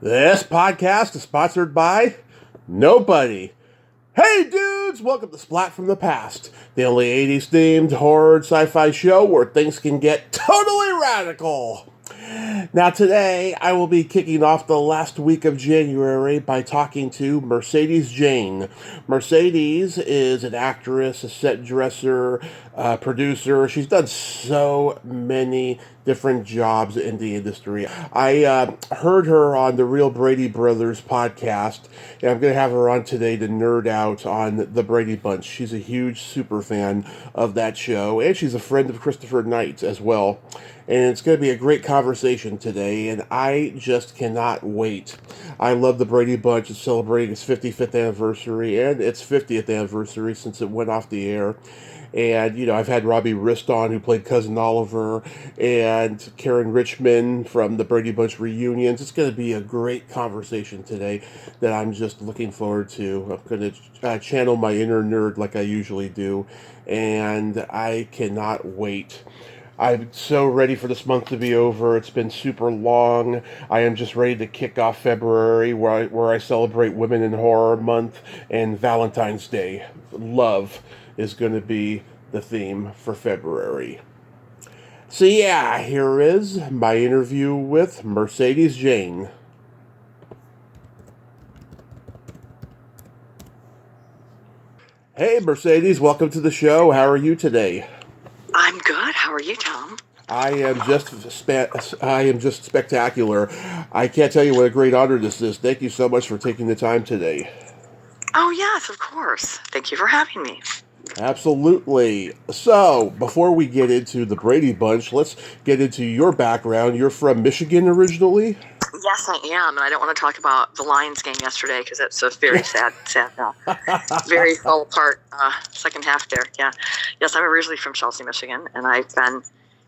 This podcast is sponsored by nobody. Hey dudes, welcome to Splat from the Past, the only 80s themed horror sci-fi show where things can get totally radical. Now today, I will be kicking off the last week of January by talking to Mercedes Jane. Mercedes is an actress, a set dresser, producer. She's done so many different jobs in the industry. I heard her on the Real Brady Brothers podcast, and I'm going to have her on today to nerd out on the Brady Bunch. She's a huge super fan of that show, and she's a friend of Christopher Knight's as well. And it's going to be a great conversation today, and I just cannot wait. I love the Brady Bunch. It's celebrating its 55th anniversary and its 50th anniversary since it went off the air. And, you know, I've had Robbie Rist on, who played Cousin Oliver, and Karen Richmond from the Brady Bunch reunions. It's going to be a great conversation today that I'm just looking forward to. I'm going to channel my inner nerd like I usually do, and I cannot wait. I'm so ready for this month to be over. It's been super long. I am just ready to kick off February, where I celebrate Women in Horror Month and Valentine's Day. Love is going to be the theme for February. So yeah, here is my interview with Mercedes Jane. Hey Mercedes, welcome to the show. How are you today? I'm good. How are you, Tom? I am just spectacular. I can't tell you what a great honor this is. Thank you so much for taking the time today. Oh, yes, of course. Thank you for having me. Absolutely. So, before we get into the Brady Bunch, let's get into your background. You're from Michigan originally? Yes, I am, and I don't want to talk about the Lions game yesterday because it's a very sad, very fell apart second half there. Yeah, yes, I'm originally from Chelsea, Michigan, and I've been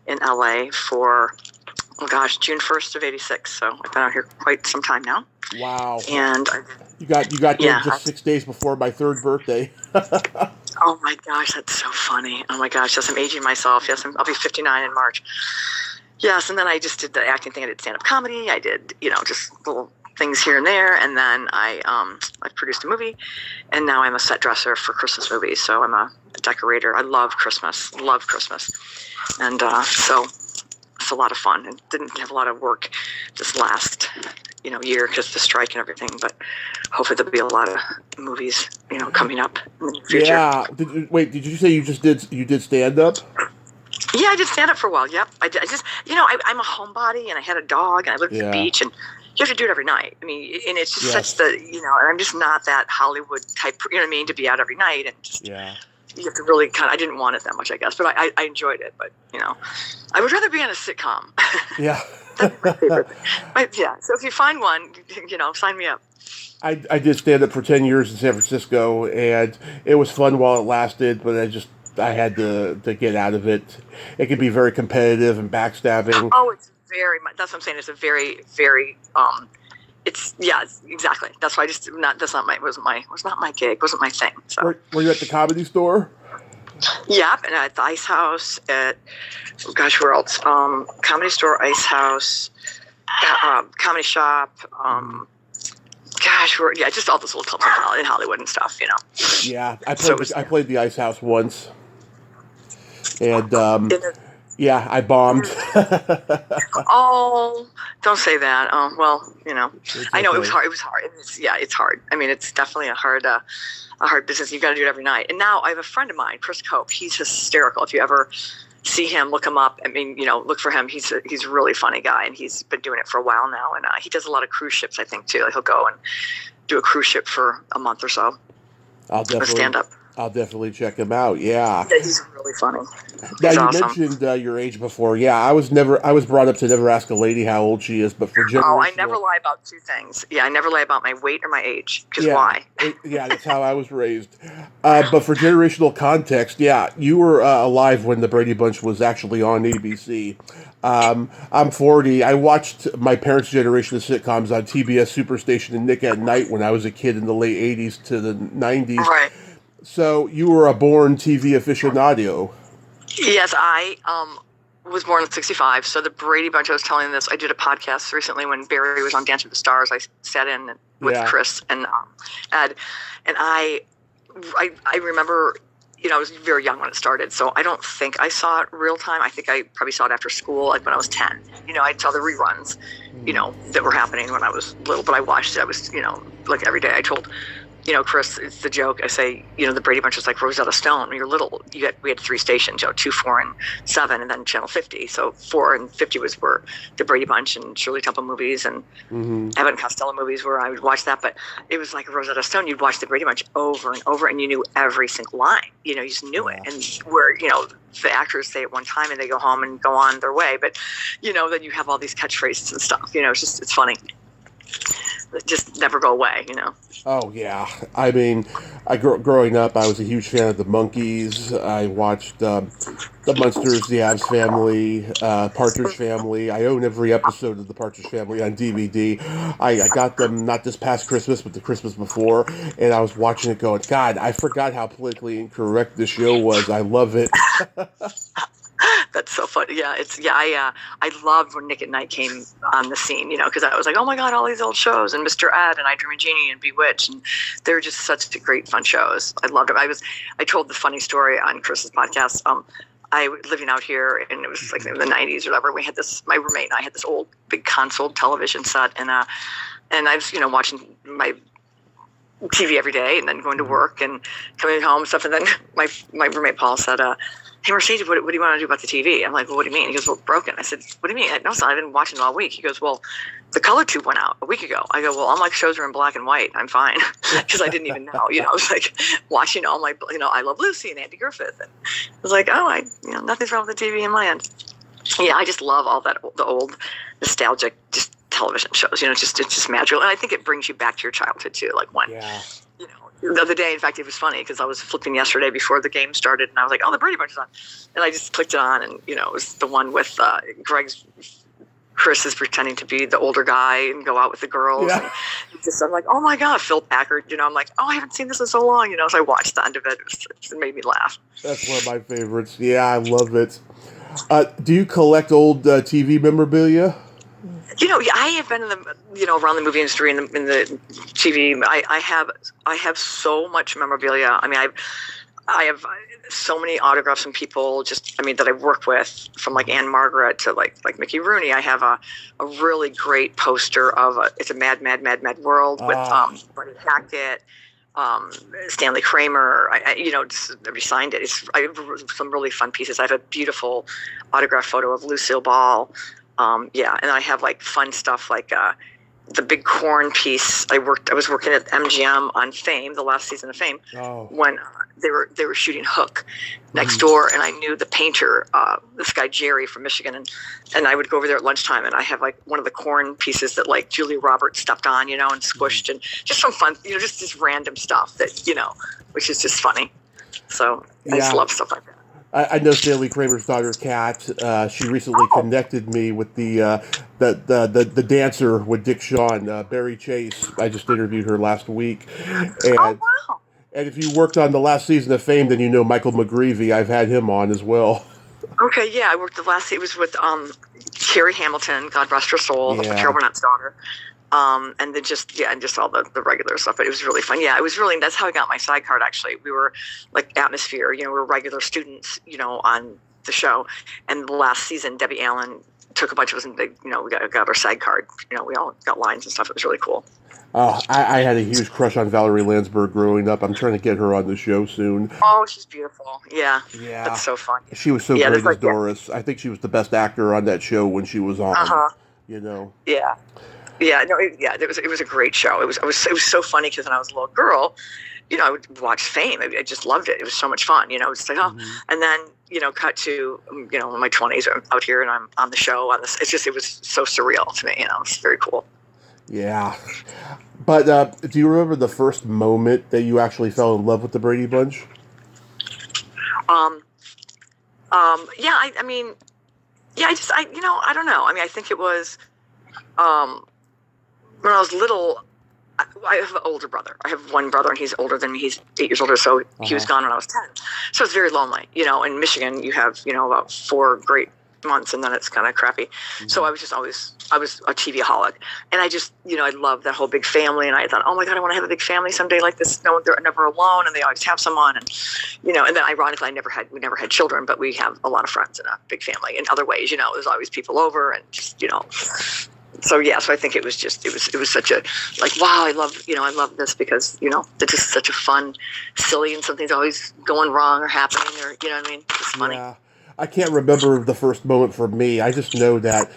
in LA for June 1st of '86. So I've been out here quite some time now. Wow. And you got there just 6 days before my third birthday. Oh my gosh, that's so funny. Oh my gosh, yes, I'm aging myself. Yes, I'll be 59 in March. Yes, and then I just did the acting thing. I did stand-up comedy. I did, just little things here and there. And then I produced a movie, and now I'm a set dresser for Christmas movies. So I'm a decorator. I love Christmas. And so it's a lot of fun. And didn't have a lot of work this last, year because of the strike and everything. But hopefully there'll be a lot of movies, coming up in the future. Yeah. Did you say you did stand-up? Yeah, I did stand up for a while. Yep, I did. I'm a homebody, and I had a dog, and I lived at the beach, and you have to do it every night. I mean, and it's just such the, and I'm just not that Hollywood type, to be out every night, and just, you have to really I didn't want it that much, I guess, but I enjoyed it, but, I would rather be on a sitcom. Yeah. That's my favorite thing. Yeah, so if you find one, sign me up. I did stand up for 10 years in San Francisco, and it was fun while it lasted, but I had to get out of it. It can be very competitive and backstabbing. Oh, it's very much. That's what I'm saying. It's a very, very. Exactly. That's why was not my gig. Wasn't my thing. So. Were you at the Comedy Store? Yep, and at the Ice House. Where else? Comedy Store, Ice House, Comedy Shop. Just all those little clubs in Hollywood and stuff. Yeah, I played the Ice House once. And, I bombed. Oh, don't say that. Oh, well, I know it was hard. It's hard. I mean, it's definitely a hard business. You've got to do it every night. And now I have a friend of mine, Chris Cope. He's hysterical. If you ever see him, look him up. I mean, look for him. He's a really funny guy, and he's been doing it for a while now. And he does a lot of cruise ships, I think, too. Like he'll go and do a cruise ship for a month or so. Stand up. I'll definitely check him out. Yeah, he's really funny. Now, you awesome. Mentioned your age before. Yeah, I was brought up to never ask a lady how old she is, but for generational... Oh, I never lie about two things. Yeah, I never lie about my weight or my age. Because why? That's how I was raised. But for generational context, you were alive when the Brady Bunch was actually on ABC. I'm 40. I watched my parents' generation of sitcoms on TBS Superstation and Nick at Night when I was a kid in the late 80s to the 90s. Right. So you were a born TV aficionado. Yes, I was born in 65. So the Brady Bunch, I was telling this, I did a podcast recently when Barry was on Dance with the Stars. I sat in with Chris and Ed, and I remember, I was very young when it started, so I don't think I saw it real time. I think I probably saw it after school, like when I was 10. I saw the reruns, that were happening when I was little, but I watched it. I was, like every day. I told, Chris, it's the joke. I say, the Brady Bunch was like Rosetta Stone. When you're little, we had 3 stations, 2, 4, and 7, and then Channel 50. So 4 and 50 were the Brady Bunch and Shirley Temple movies and Abbott and Costello movies, where I would watch that. But it was like Rosetta Stone. You'd watch the Brady Bunch over and over, and you knew every single line. You just knew it. And where, the actors say it one time and they go home and go on their way. But, then you have all these catchphrases and stuff. It's funny. Just never go away, Oh, yeah. I mean, growing up, I was a huge fan of the Monkees. I watched the Munsters, the Addams Family, Partridge Family. I own every episode of the Partridge Family on DVD. I got them not this past Christmas, but the Christmas before, and I was watching it going, God, I forgot how politically incorrect this show was. I love it. That's so funny. Yeah, I loved when Nick at Night came on the scene, because I was like, oh my God, all these old shows, and Mr. Ed and I Dream of Jeannie and Bewitched, and they were just such great fun shows. I loved them. I told the funny story on Chris's podcast. I was living out here, and it was like in the 90s or whatever. We had my roommate and I had this old big console television set, and I was watching my TV every day, and then going to work and coming home and stuff. And then my roommate Paul said, hey, Mercedes, what do you want to do about the TV? I'm like, well, what do you mean? He goes, well, it's broken. I said, what do you mean? No, son, I've been watching it all week. He goes, well, the color tube went out a week ago. I go, well, all my shows are in black and white. I'm fine. Because I didn't even know. I was like watching all my, I Love Lucy and Andy Griffith. And I was like, oh, nothing's wrong with the TV in my end. Yeah, I just love all that, the old nostalgic just television shows. It's just magical. And I think it brings you back to your childhood, too. Like when, the other day, in fact, it was funny because I was flipping yesterday before the game started, and I was like, oh, the Brady Bunch is on. And I just clicked it on, and, it was the one with Chris is pretending to be the older guy and go out with the girls. Yeah. And I'm like, oh, my God, Phil Packard. I'm like, oh, I haven't seen this in so long. So I watched the end of it. It made me laugh. That's one of my favorites. Yeah, I love it. Do you collect old TV memorabilia? I have been in the, around the movie industry and in the TV. I have so much memorabilia. I mean, I have so many autographs from people that I work with, from like Anne Margaret to like Mickey Rooney. I have a really great poster of it's a Mad World with Bernie Hackett, Stanley Kramer. I signed it. I have some really fun pieces. I have a beautiful autograph photo of Lucille Ball. And I have like fun stuff like the big corn piece. I was working at MGM on Fame, the last season of Fame, when they were shooting Hook next door, and I knew the painter, this guy Jerry from Michigan, and I would go over there at lunchtime, and I have like one of the corn pieces that like Julia Roberts stepped on, and squished, and just some fun, just this random stuff that which is just funny. So I just love stuff like that. I know Stanley Kramer's daughter, Kat. She recently connected me with the dancer with Dick Shawn, Barry Chase. I just interviewed her last week. And, wow. And if you worked on the last season of Fame, then you know Michael McGreevy. I've had him on as well. Okay, yeah, I worked it was with Carrie Hamilton, God rest her soul, Carol Burnett's daughter. And then just all the regular stuff, but it was really fun. Yeah, it was really, that's how I got my side card, actually. We were like Atmosphere, we were regular students, on the show. And the last season, Debbie Allen took a bunch of us and we got our side card. We all got lines and stuff. It was really cool. I had a huge crush on Valerie Landsberg growing up. I'm trying to get her on the show soon. Oh, she's beautiful. Yeah. That's so fun. She was so great as Doris. I think she was the best actor on that show when she was on. Yeah. Yeah, no, it was a great show. It was so funny because when I was a little girl, I would watch Fame. I just loved it. It was so much fun. It's like, and then cut to in my 20s, I'm out here and I'm on the show on this. It was so surreal to me. It's very cool. Yeah, but do you remember the first moment that you actually fell in love with the Brady Bunch? I don't know. I mean, I think it was. When I was little, I have an older brother. I have one brother, and he's older than me. He's 8 years older, so he was gone when I was 10. So it's very lonely. In Michigan, you have, about 4 great months, and then it's kind of crappy. Mm-hmm. So I was a TV-aholic, and I just, I love that whole big family, and I thought, oh my God, I want to have a big family someday like this. No, they're never alone, and they always have someone, and and then ironically, we never had children, but we have a lot of friends in a big family in other ways. There's always people over, and just, So yeah, so I think it was such a wow, I love this because it's just such a fun, silly, and something's always going wrong or happening, or what I mean. It's funny. Yeah, I can't remember the first moment for me. I just know that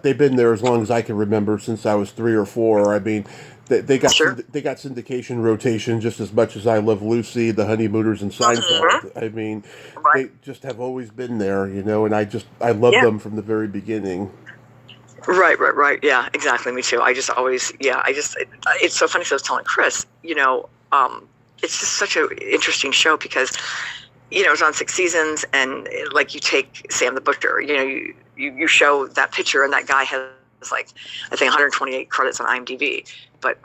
they've been there as long as I can remember, since I was 3 or 4. I mean, they got syndication rotation just as much as I Love Lucy, The Honeymooners, and Seinfeld. I mean, they just have always been there, and I love them from the very beginning. Right. Yeah, exactly. Me too. It's so funny. So I was telling Chris, it's just such an interesting show because, it was on 6 seasons, and you take Sam the Butcher, you show that picture, and that guy has I think 128 credits on IMDb, but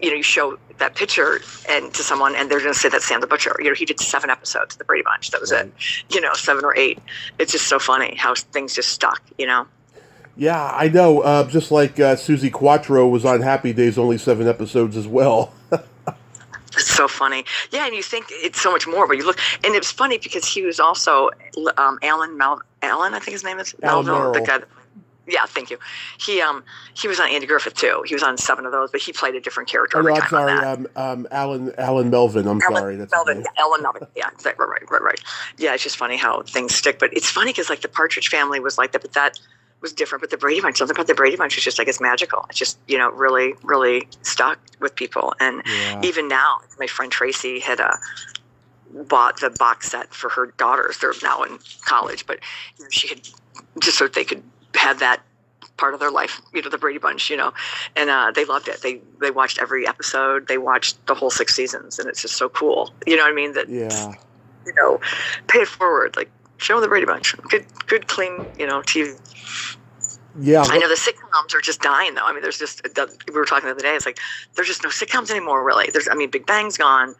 you show that picture and to someone, and they're going to say that's Sam the Butcher. He did 7 episodes of the Brady Bunch. That was it. 7 or 8. It's just so funny how things just stuck. Yeah, I know. Just like Susie Quattro was on Happy Days, only 7 episodes as well. It's so funny. Yeah, and you think it's so much more, but you look, and it's funny because he was also Alan, I think his name is Melville, the guy. Yeah, thank you. He was on Andy Griffith too. He was on 7 of those, but he played a different character every time. I'm sorry, Alan Melvin. Sorry, that's Melvin. Alan Melvin. Yeah, right. Yeah, it's just funny how things stick, but it's funny because the Partridge Family was like that, but that was different. But the Brady Bunch, something about the Brady Bunch was just it's magical. It's just really, really stuck with people, and even now, my friend Tracy had bought the box set for her daughters. They're now in college, but she had just so they could have that part of their life, the Brady Bunch, and they loved it. They watched every episode. They watched the whole 6 seasons, and it's just so cool. You know what I mean? That pay it forward, show them the Brady Bunch. Good, clean, TV. Yeah, I know the sitcoms are just dying though. I mean, there's just we were talking the other day. It's there's just no sitcoms anymore, really. Big Bang's gone.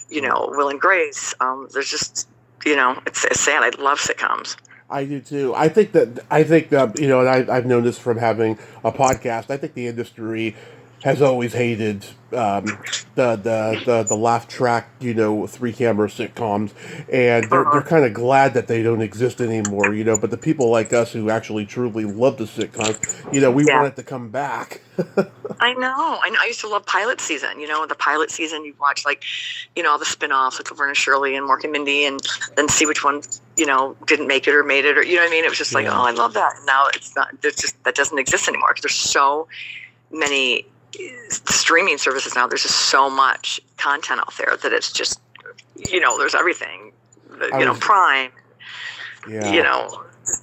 Will and Grace. There's just it's sad. I love sitcoms. I do too. I think and I've known this from having a podcast. I think the industry has always hated the laugh track, 3-camera sitcoms, and they're kind of glad that they don't exist anymore, But the people like us who actually truly love the sitcoms, we want it to come back. I know. I used to love pilot season. The pilot season, you watch all the spin-offs like Laverne and Shirley and Mork and Mindy, and then see which one didn't make it or made it, or what I mean. It was just oh, I love that. Now it's not. It's just that doesn't exist anymore because there's so many streaming services now. There's just so much content out there that it's just there's everything. Prime. Yeah.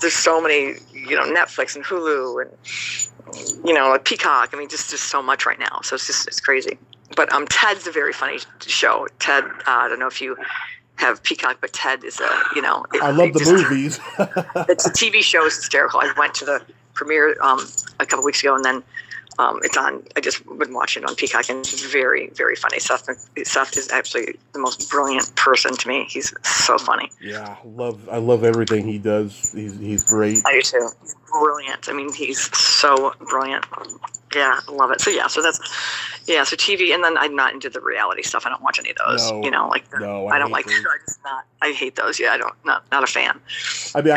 There's so many. Netflix and Hulu and Peacock. I mean, just so much right now. So it's crazy. But Ted's a very funny show. Ted. I don't know if you have Peacock, but Ted is I love the movies. It's a TV show. It's hysterical. I went to the premiere a couple weeks ago, and then it's on. I just been watching it on Peacock, and it's very, very funny. Seth is actually the most brilliant person to me. He's so funny. Yeah, I love everything he does. He's great. I do too. He's brilliant. I mean, he's so brilliant. Yeah, I love it. So so that's so TV, and then I'm not into the reality stuff. I don't watch any of those. No, I don't like. I hate those. Yeah, not a fan. I mean,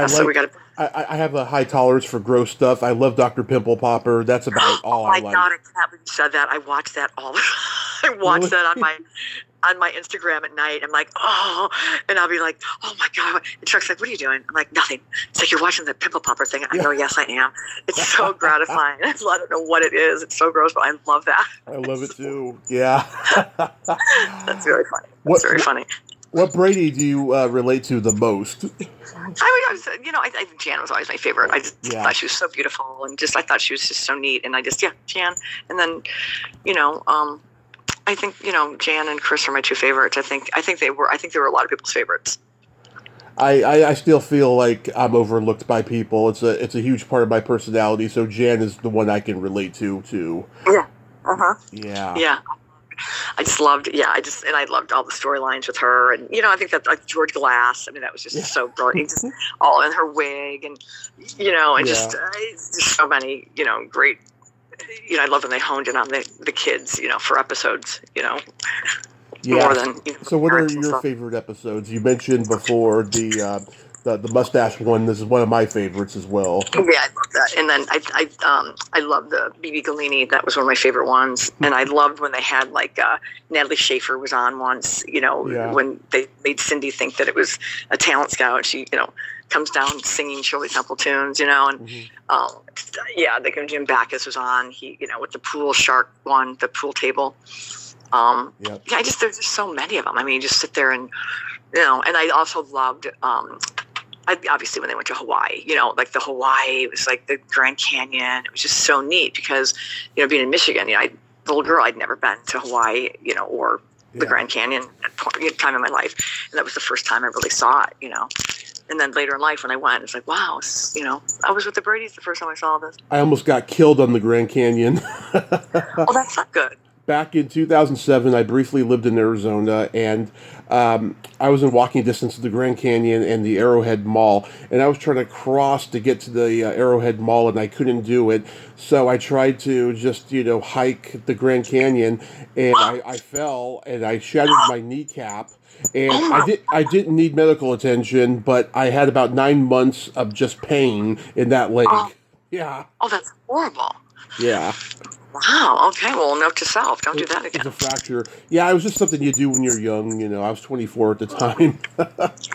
I have a high tolerance for gross stuff. I love Dr. Pimple Popper. That's about all I like. Oh my God, I can't believe you said that. I watch that all the time. I watch that on my Instagram at night. I'm like, oh, and I'll be like, oh my God. And Chuck's like, what are you doing? I'm like, nothing. It's like, you're watching the Pimple Popper thing. I go, yes, I am. It's so gratifying. I don't know what it is. It's so gross, but I love that. I love it too. Yeah. That's very funny. That's very funny. What Brady do you relate to the most? I think Jan was always my favorite. I just thought she was so beautiful, and I thought she was just so neat. And I just, Jan. And then, I think, Jan and Chris are my 2 favorites. I think they were a lot of people's favorites. I still feel like I'm overlooked by people. It's a huge part of my personality. So Jan is the one I can relate to too. Yeah. Yeah. Yeah. I just loved, and I loved all the storylines with her, and I think that like George Glass. I mean, that was just so brilliant. Just all in her wig, and and just so many, great. I love when they honed in on the kids, for episodes, more than. So, what are your favorite episodes? You mentioned before the mustache one. This is one of my favorites as well. Yeah, I love that. And then I love the BB Galini. That was one of my favorite ones. And I loved when they had like Natalie Schaefer was on once. When they made Cindy think that it was a talent scout. She comes down singing Shirley Temple tunes. And Jim Backus was on. He with the pool shark one, the pool table. There's just so many of them. I mean, you just sit there and and I also loved. Obviously, when they went to Hawaii, like the Hawaii, it was like the Grand Canyon. It was just so neat because, being in Michigan, the little girl, I'd never been to Hawaii, or the Grand Canyon at time in my life. And that was the first time I really saw it, And then later in life when I went, it's like, wow, I was with the Bradys the first time I saw this. I almost got killed on the Grand Canyon. Oh, that's not good. Back in 2007, I briefly lived in Arizona, and I was in walking distance of the Grand Canyon and the Arrowhead Mall, and I was trying to cross to get to the Arrowhead Mall, and I couldn't do it, so I tried to just, hike the Grand Canyon, and I fell, and I shattered my kneecap, and I didn't need medical attention, but I had about 9 months of just pain in that leg. Yeah. Oh, that's horrible. Yeah. Wow. Okay. Well, note to self: don't do that again. It's a fracture. Yeah, it was just something you do when you're young. I was 24 at the time.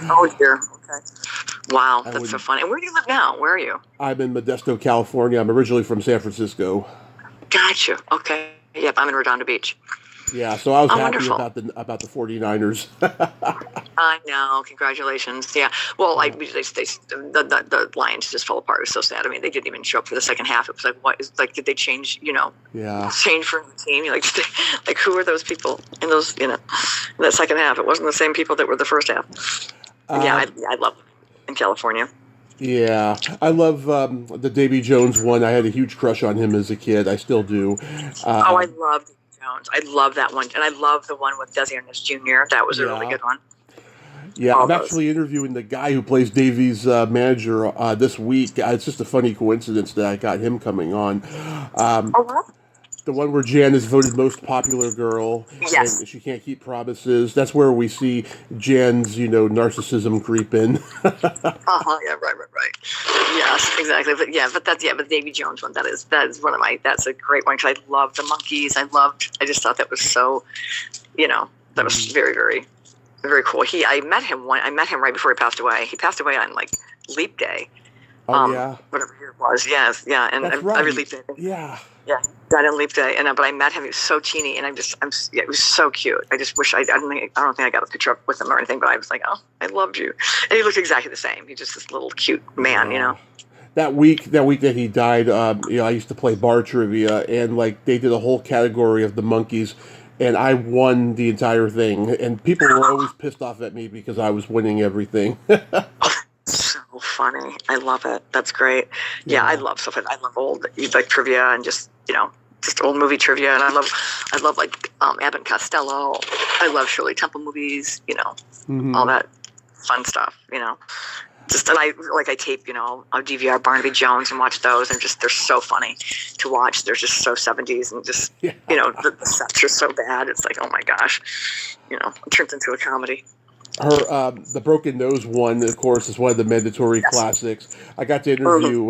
Oh dear. Okay. Wow, that's so funny. And where do you live now? Where are you? I'm in Modesto, California. I'm originally from San Francisco. Gotcha. Okay. Yep, I'm in Redondo Beach. Yeah, so I was happy wonderful. about the 49ers. I know. Congratulations. Yeah. Well, the Lions just fell apart. It was so sad. I mean, they didn't even show up for the second half. It was like, what is like? Did they change? Change for the team? Like who are those people in those? In that second half, it wasn't the same people that were the first half. I love in California. Yeah, I love the Davy Jones one. I had a huge crush on him as a kid. I still do. I loved Jones. I love that one, and I love the one with Desi Arnaz Jr. That was a really good one. Yeah, I'm actually interviewing the guy who plays Davy's manager this week. It's just a funny coincidence that I got him coming on. The one where Jan is voted most popular girl, yes, and she can't keep promises. That's where we see Jan's, narcissism creep in. Yeah, right. Yes, exactly. But the Davy Jones one. That is one of my. That's a great one because I love the monkeys. I just thought that was so, that was very, very, very cool. I met him right before he passed away. He passed away on like Leap Day. Yeah. Whatever year it was. Yes, yeah, and that's right. every Leap Day. Yeah. Yeah, died on Leap Day, but I met him. He was so teeny, and it was so cute. I just wish I don't think I got a picture up with him or anything, but I was like, oh, I loved you, and he looked exactly the same. He's just this little cute man, That week that he died, I used to play bar trivia, and like they did a whole category of the monkeys, and I won the entire thing, and people were always pissed off at me because I was winning everything. So funny. I love it. That's great. Yeah, I love stuff. I love old like trivia and just old movie trivia, and I love like Abbott and Costello. I love Shirley Temple movies. All that fun stuff. Just and I tape I'll DVR Barnaby Jones and watch those, and they're so funny to watch. They're just so 70s and just the sets are so bad. It's like, oh my gosh, it turns into a comedy. The Broken Nose one, of course, is one of the mandatory classics. I got to interview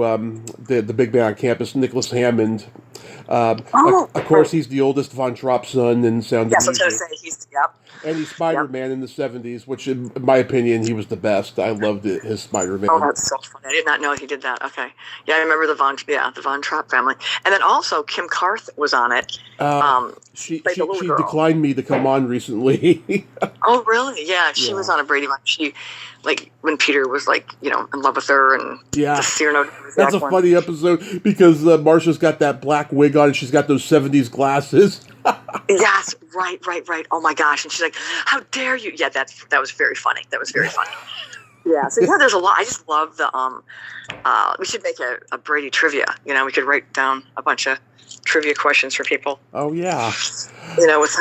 the big man on campus, Nicholas Hammond. Of course, he's the oldest Von Trapp's son in Sound of Music. Yes, I was going to say he's and he's Spider-Man in the 70s, which, in my opinion, he was the best. I loved his Spider-Man. Oh, that's so funny. I did not know he did that. Okay. Yeah, I remember the Von Trapp family. And then also Kim Carth was on it. She declined me to come on recently. Oh, really? Yeah, she was on a Brady Bunch. She, like, when Peter was, like, in love with her and just Cyrano. That's a funny episode because Marsha's got that black wig on and she's got those 70s glasses. Yes, right. Oh my gosh! And she's like, "How dare you?" Yeah, that was very funny. That was very funny. Yeah. So yeah, there's a lot. I just love the we should make a Brady trivia. We could write down a bunch of trivia questions for people. Oh yeah. With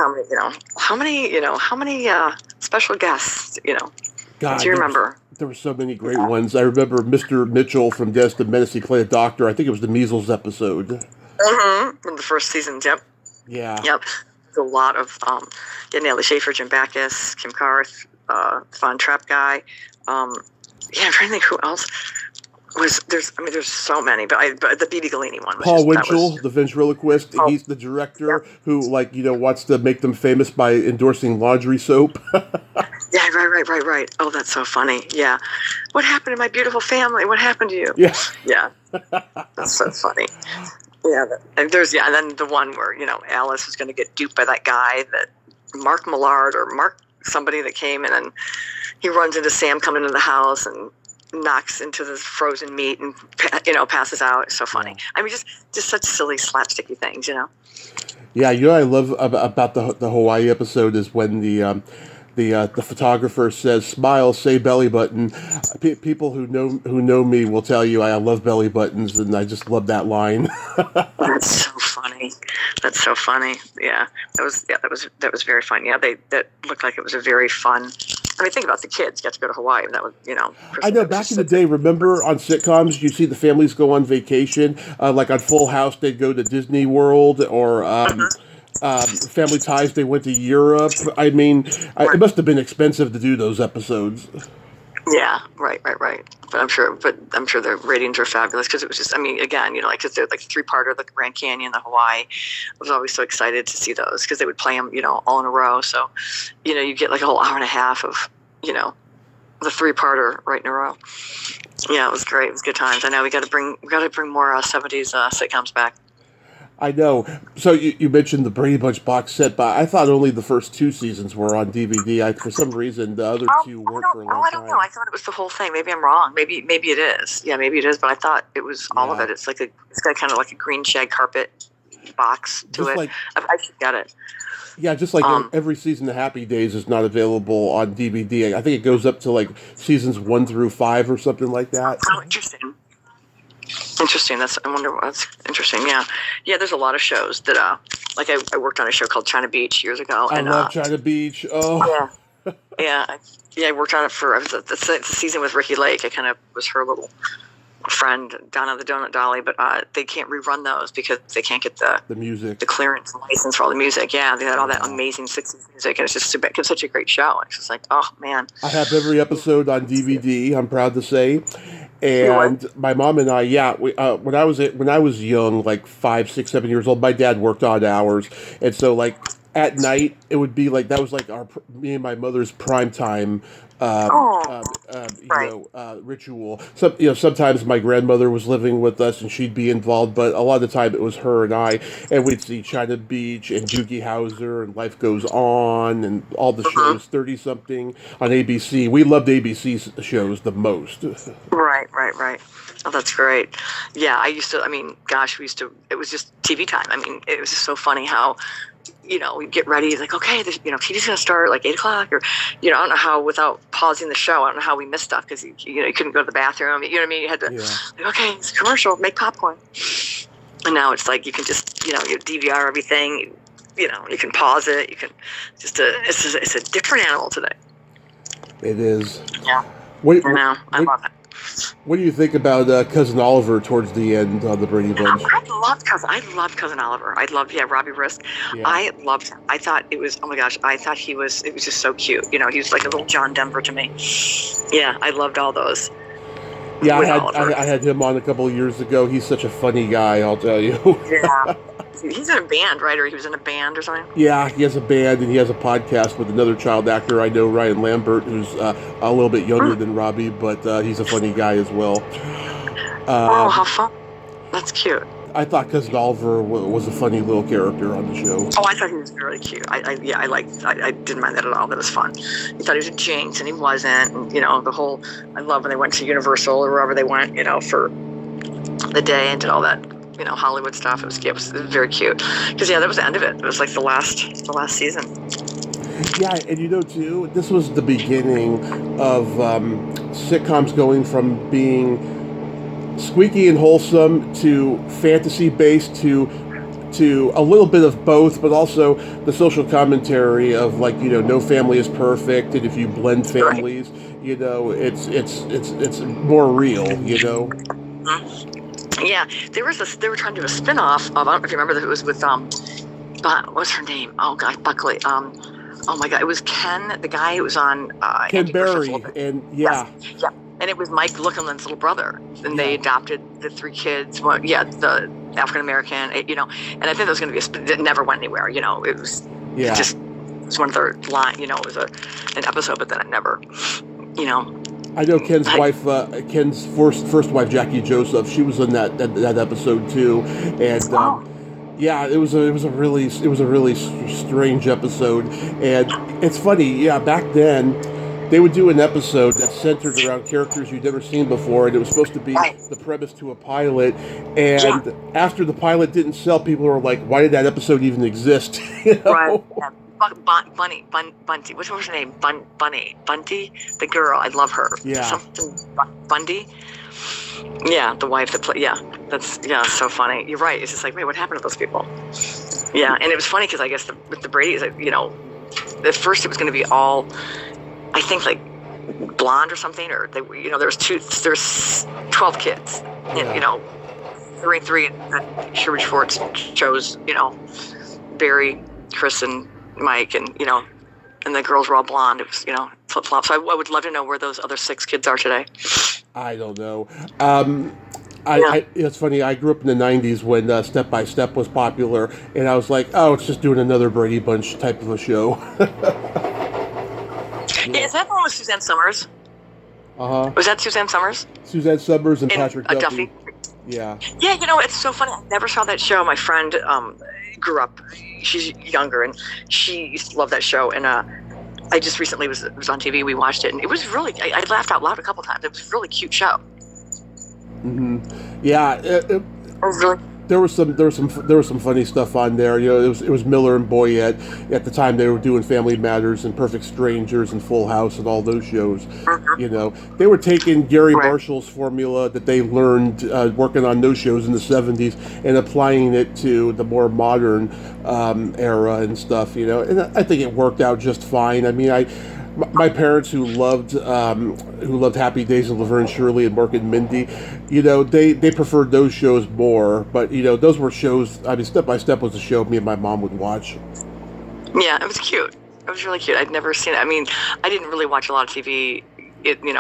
how many special guests. God, Do you remember? There were so many great ones. I remember Mr. Mitchell from Destin Menace. He played a doctor. I think it was the measles episode. Mm-hmm. From the first season. Yep. Yeah. Yep. There's a lot of Nellie Schaefer, Jim Backus, Kim Carth, Von Trapp guy. I'm trying to think who else was there's so many, but the B.D. Galini one was Paul Winchell, the ventriloquist. He's the director who wants to make them famous by endorsing laundry soap. Yeah, right. Oh, that's so funny. Yeah. What happened to my beautiful family? What happened to you? Yeah. Yeah. That's so funny. Yeah. And then the one where, Alice was going to get duped by that guy, that Mark Millard or Mark somebody that came in, and he runs into Sam coming into the house and knocks into this frozen meat and, passes out. It's so funny. Yeah. I mean, just such silly slapsticky things, Yeah, I love about the Hawaii episode is when the photographer says, "Smile, say belly button." People who know me will tell you I love belly buttons, and I just love that line. That's so funny. That's so funny. Yeah, that was very fun. Yeah, that looked like it was a very fun. I mean, think about the kids got to go to Hawaii. That was, I know. Back in the day, remember on sitcoms, you see the families go on vacation. Like on Full House, they'd go to Disney World, or Family Ties, they went to Europe. I mean, it must have been expensive to do those episodes. Yeah, right. But I'm sure the ratings are fabulous because it was just, I mean, again, because they're like 3-parter, the Grand Canyon, the Hawaii. I was always so excited to see those because they would play them, all in a row. So, you get like a whole hour and a half of, the 3-parter right in a row. Yeah, it was great. It was good times. I know we got to bring more 70s sitcoms back. I know. So you mentioned the Brady Bunch box set, but I thought only the first 2 seasons were on DVD. For some reason, the other 2 weren't for a long time. I don't know. I thought it was the whole thing. Maybe I'm wrong. Maybe it is. Yeah, maybe it is. But I thought it was all of it. It's got kind of like a green shag carpet box to it. I should get it. Yeah, just like every season of Happy Days is not available on DVD. I think it goes up to like seasons 1 through 5 or something like that. Oh, interesting. I wonder what's interesting. Yeah. There's a lot of shows that I worked on a show called China Beach years ago. I love China Beach. Oh yeah. I worked on it for the season with Ricky Lake. I kind of was her little friend, Donna the Donut Dolly, but they can't rerun those because they can't get the music, the clearance and license for all the music. Yeah, they had all that amazing 60s music, and it's just such a great show. It's just like, oh man. I have every episode on DVD. I'm proud to say. And my mom and I, when I was young, like 5, 6, 7 years old, my dad worked odd hours, and so like at night it would be like that was like me and my mother's prime time ritual. Sometimes my grandmother was living with us and she'd be involved, but a lot of the time it was her and I, and we'd see China Beach and Doogie Howser and Life Goes On and all the shows, 30-something on ABC. We loved ABC's shows the most. Right. Oh, that's great. Yeah, it was just TV time. I mean, it was just so funny how, we get ready, it's like, okay, TV's going to start like 8 o'clock, or, I don't know how, without pausing the show, I don't know how we missed stuff because, you couldn't go to the bathroom. You know what I mean? You had to, okay, it's a commercial, make popcorn. And now it's like, you can just, you DVR everything, you can pause it. You can it's a different animal today. It is. Yeah. I love it. What do you think about Cousin Oliver towards the end of the Brady Bunch? I loved Cousin Oliver. I loved Robbie Risk. Yeah. I loved him. I thought it was, oh my gosh, it was just so cute. He was like a little John Denver to me. Yeah, I loved all those. Yeah, I had him on a couple of years ago. He's such a funny guy, I'll tell you. Yeah. He's in a band, right? Or he was in a band or something? Yeah, he has a band, and he has a podcast with another child actor I know, Ryan Lambert, who's a little bit younger than Robbie, but he's a funny guy as well. How fun. That's cute. I thought Cousin Oliver was a funny little character on the show. Oh, I thought he was really cute. I didn't mind that at all. That was fun. He thought he was a jinx, and he wasn't. And, I love when they went to Universal or wherever they went, for the day and did all that, Hollywood stuff. It was very cute. Because, that was the end of it. It was like the last season. Yeah, and too, this was the beginning of sitcoms going from being squeaky and wholesome to fantasy based to a little bit of both, but also the social commentary of like, no family is perfect, and if you blend families, it's more real. Yeah, they were trying to do a spin-off of, I don't know if you remember, that it was with what's her name? Oh gosh, Buckley. Oh my God, it was Ken, the guy who was on Ken Andy Berry, Griffith's and Yes. Yeah. And it was Mike Lookinland's little brother, and they adopted the 3 kids. Well, the African American, and I think there was going to be it never went anywhere. It was just it was one of their line. It was an episode, but then it never. I know Ken's wife, Ken's first wife, Jackie Joseph. She was in that episode too, and. Yeah, it was a really strange episode, and it's funny. Yeah, back then they would do an episode that centered around characters you'd never seen before, and it was supposed to be the premise to a pilot. And after the pilot didn't sell, people were like, "Why did that episode even exist?" Right. Bunty. Which was her name? Bunty, the girl. I love her. Yeah. Something Bundy. Yeah, the wife that played. Yeah, that's so funny. You're right. It's just like, wait, what happened to those people? Yeah, and it was funny because I guess with the Brady's, at first it was going to be all, I think, like blonde or something, or there's 12 kids, and three that Sherwood Schwartz chose, Barry, Chris, and Mike, and the girls were all blonde. It was flip flop. So I would love to know where those other 6 kids are today. I don't know. It's funny. I grew up in the '90s when Step by Step was popular, and I was like, "Oh, it's just doing another Brady Bunch type of a show." Is that the one with Suzanne Summers? Was that Suzanne Summers? Suzanne Summers and Patrick Duffy. Yeah. Yeah, it's so funny. I never saw that show. My friend grew up. She's younger, and she used to love that show. And I just recently was on TV. We watched it, and it was really. I laughed out loud a couple times. It was a really cute show. Mm-hmm. Yeah. It was really. There was some funny stuff on there. It was Miller and Boyette. At the time, they were doing Family Matters and Perfect Strangers and Full House and all those shows. Mm-hmm. They were taking Gary Marshall's formula that they learned working on those shows in the '70s and applying it to the more modern era and stuff. And I think it worked out just fine. I mean, my parents who loved Happy Days and Laverne and Shirley and Mork and Mindy, they preferred those shows more. But those were shows. I mean, Step by Step was a show me and my mom would watch. Yeah, it was cute. It was really cute. I'd never seen it. I mean, I didn't really watch a lot of TV.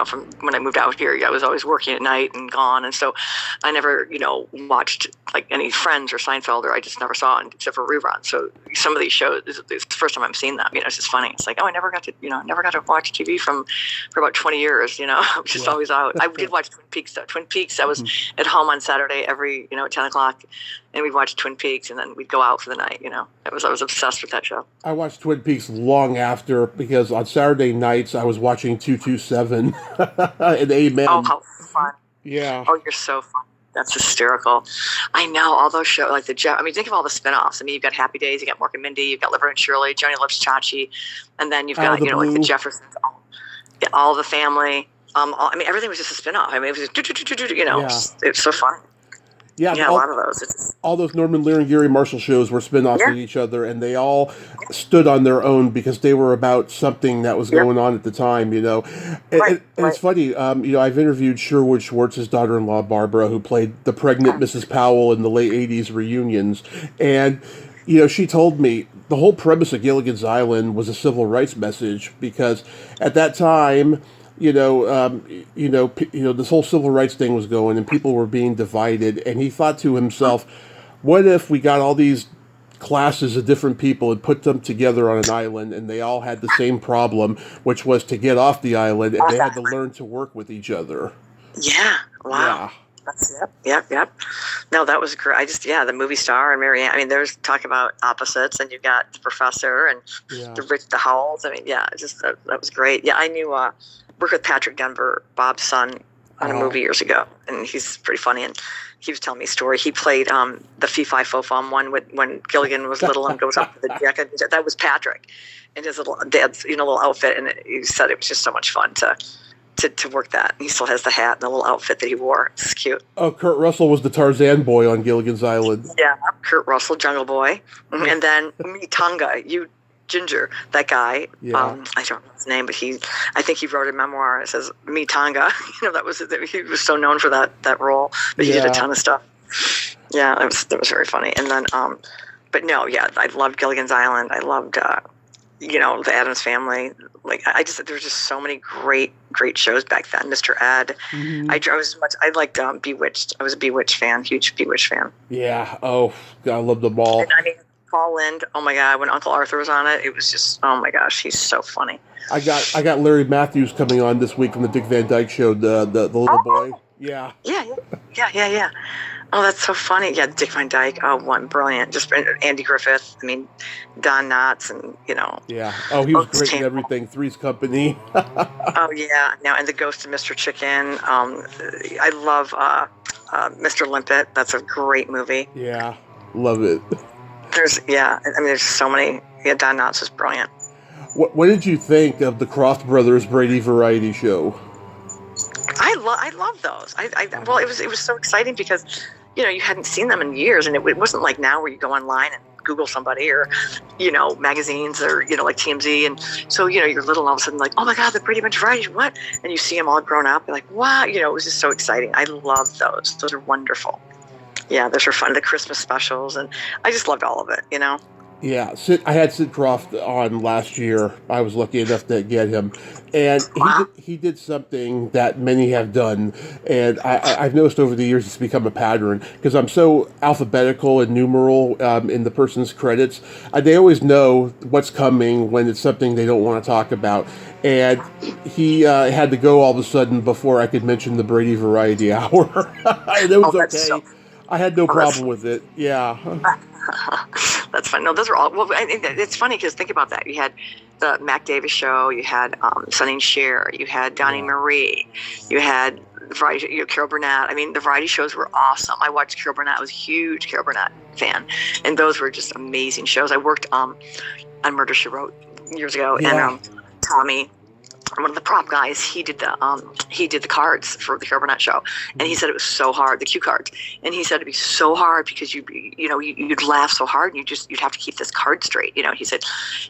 From when I moved out here, I was always working at night and gone, and so I never, watched like any Friends or Seinfeld, or I just never saw it except for reruns. So some of these shows, it's the first time I'm seeing them. It's just funny. It's like, oh, I never got to watch TV for about 20 years. Just always out. I did watch Twin Peaks though. Twin Peaks. I was at home on Saturday every at 10 o'clock. And we'd watch Twin Peaks, and then we'd go out for the night. I was obsessed with that show. I watched Twin Peaks long after, because on Saturday nights I was watching 227 and Amen. Oh, how fun! Yeah. Oh, you're so fun. That's hysterical. I know all those shows, like think of all the spinoffs. I mean, you've got Happy Days, you got Mork and Mindy, you've got Laverne and Shirley, Joni Loves Chachi, and then you've got like the Jeffersons, all the family. Everything was just a spinoff. I mean, it was just, it's so fun. Yeah, a lot of those. All those Norman Lear and Gary Marshall shows were spin-offs of each other, and they all stood on their own because they were about something that was going on at the time, And it's funny, I've interviewed Sherwood Schwartz's daughter-in-law, Barbara, who played the pregnant Mrs. Powell in the late 80s reunions, and, she told me the whole premise of Gilligan's Island was a civil rights message, because at that time, this whole civil rights thing was going, and people were being divided. And he thought to himself, "What if we got all these classes of different people and put them together on an island, and they all had the same problem, which was to get off the island, and they had to learn to work with each other." Yeah. Wow. Yeah. Yep. No, that was great. The movie star and Marianne. I mean, there's talk about opposites, and you've got the professor and the Howells. I mean, that was great. Yeah, I knew. Worked with Patrick Denver, Bob's son, on a movie years ago, and he's pretty funny. And he was telling me a story. He played the Fee-Fi-Fo-Fum one when Gilligan was little and goes up to the deck. That was Patrick in his little dad's little outfit, and he said it was just so much fun to to work that. He still has the hat and the little outfit that he wore. It's cute. Oh, Kurt Russell was the Tarzan boy on Gilligan's Island. Yeah, Kurt Russell, Jungle Boy, and then Tonga, Ginger, that guy. Yeah. I don't know his name, but I think he wrote a memoir. It says Me Tonga. He was so known for that role, but he did a ton of stuff. Yeah, that was very funny. And then, but no, yeah, I loved Gilligan's Island. I loved, the Addams Family. Like there were just so many great shows back then. Mr. Ed. Mm-hmm. I liked Bewitched. I was a Bewitched fan, huge Bewitched fan. Yeah. Oh, God, I loved them all. And, Paul Lynde. Oh my God, when Uncle Arthur was on it was just, oh my gosh, he's so funny. I got Larry Matthews coming on this week from the Dick Van Dyke Show. The little boy. Yeah. Yeah. Oh, that's so funny. Yeah, Dick Van Dyke. Oh, one brilliant. Just Andy Griffith. I mean, Don Knotts, and Yeah. Oh, he was great in everything. Three's Company. Oh yeah. Now, and The Ghost of Mr. Chicken. I love Mr. Limpet. That's a great movie. Yeah, love it. There's so many. Yeah, Don Knotts was brilliant. What did you think of the Kroft Brothers Brady Variety Show? I love those. Well, it was so exciting because you hadn't seen them in years, and it wasn't like now where you go online and Google somebody, or magazines, or like TMZ, and so you're little and all of a sudden like, oh my God, the Brady Bunch Variety, what? And you see them all grown up, you're like, wow, it was just so exciting. I love those. Those are wonderful. Yeah, those are fun. The Christmas specials, and I just loved all of it. Yeah, I had Sid Kroft on last year. I was lucky enough to get him, and he did something that many have done, and I've noticed over the years it's become a pattern because I'm so alphabetical and numeral in the person's credits. They always know what's coming when it's something they don't want to talk about, and he had to go all of a sudden before I could mention the Brady Variety Hour. And it was okay. I had no problem with it. Yeah. That's fun. No, those are all. Well, it's funny because think about that. You had the Mac Davis show. You had Sonny and Cher. You had Donnie Marie. You had the variety. Carol Burnett. I mean, the variety shows were awesome. I watched Carol Burnett. I was a huge Carol Burnett fan, and those were just amazing shows. I worked on Murder, She Wrote years ago, and Tommy, one of the prop guys, he did the cards for the Carol Burnett show, and he said it was so hard, the cue cards, and he said it'd be so hard because you'd laugh so hard, and you'd have to keep this card straight. He said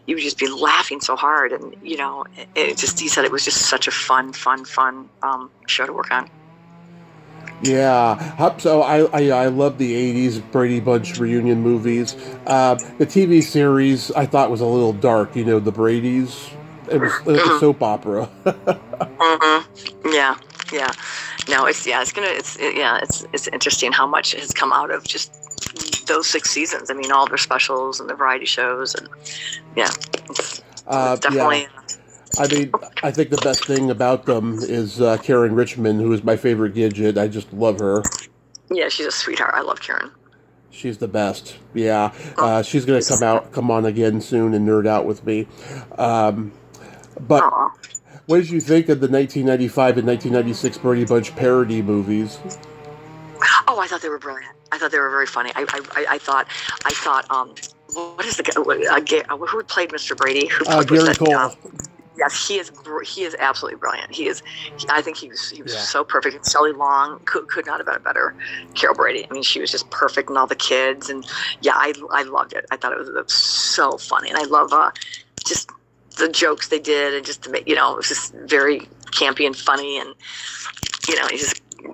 you would just be laughing so hard, and he said it was just such a fun show to work on. Yeah, so I love the 80s Brady Bunch reunion movies. The TV series I thought was a little dark, the Bradys. It was a soap opera. Mm-hmm. Yeah. No, it's interesting how much has come out of just those 6 seasons. I mean, all their specials and the variety shows, and it's definitely. Yeah. I mean, I think the best thing about them is Karen Richmond, who is my favorite Gidget. I just love her. Yeah, she's a sweetheart. I love Karen. She's the best. Yeah, she's gonna come on again soon and nerd out with me. But what did you think of the 1995 and 1996 Brady Bunch parody movies? Oh, I thought they were brilliant. I thought they were very funny. I thought. What is the guy? Who played Mr. Brady? Gary Cole. Yes, he is absolutely brilliant. I think he was so perfect. And Shelley Long could not have been a better Carol Brady. I mean, she was just perfect, and all the kids, and I loved it. I thought it was so funny, and I love just the jokes they did, and just to make it was just very campy and funny, and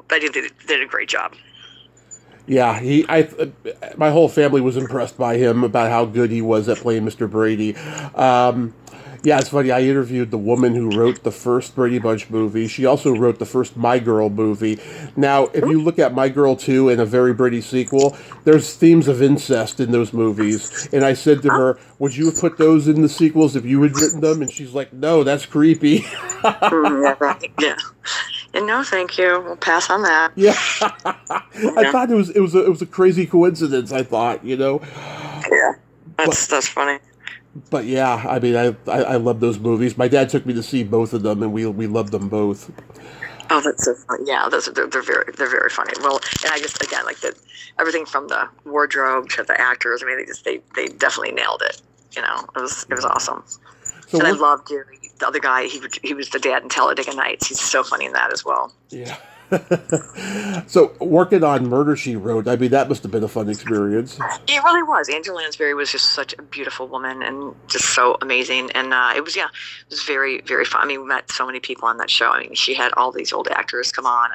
they did a great job. Yeah, my whole family was impressed by him about how good he was at playing Mr. Brady. Yeah, it's funny. I interviewed the woman who wrote the first Brady Bunch movie. She also wrote the first My Girl movie. Now, if you look at My Girl 2 and a Very Brady sequel, there's themes of incest in those movies. And I said to her, would you have put those in the sequels if you had written them? And she's like, no, that's creepy. Yeah. And no, thank you. We'll pass on that. Yeah. I thought it was a crazy coincidence, I thought, Yeah. That's funny. But yeah, I mean, I love those movies. My dad took me to see both of them, and we loved them both. Oh, that's so funny. Yeah, they're very funny. Well, and I just again like everything from the wardrobe to the actors. I mean, they definitely nailed it. It was awesome. So and I love Gary, the other guy. He was the dad in Talladega Nights. He's so funny in that as well. Yeah. So working on Murder, She Wrote, I mean, that must have been a fun experience. It really was. Angela Lansbury was just such a beautiful woman and just so amazing. And it was very, very fun. I mean, we met so many people on that show. I mean, she had all these old actors come on.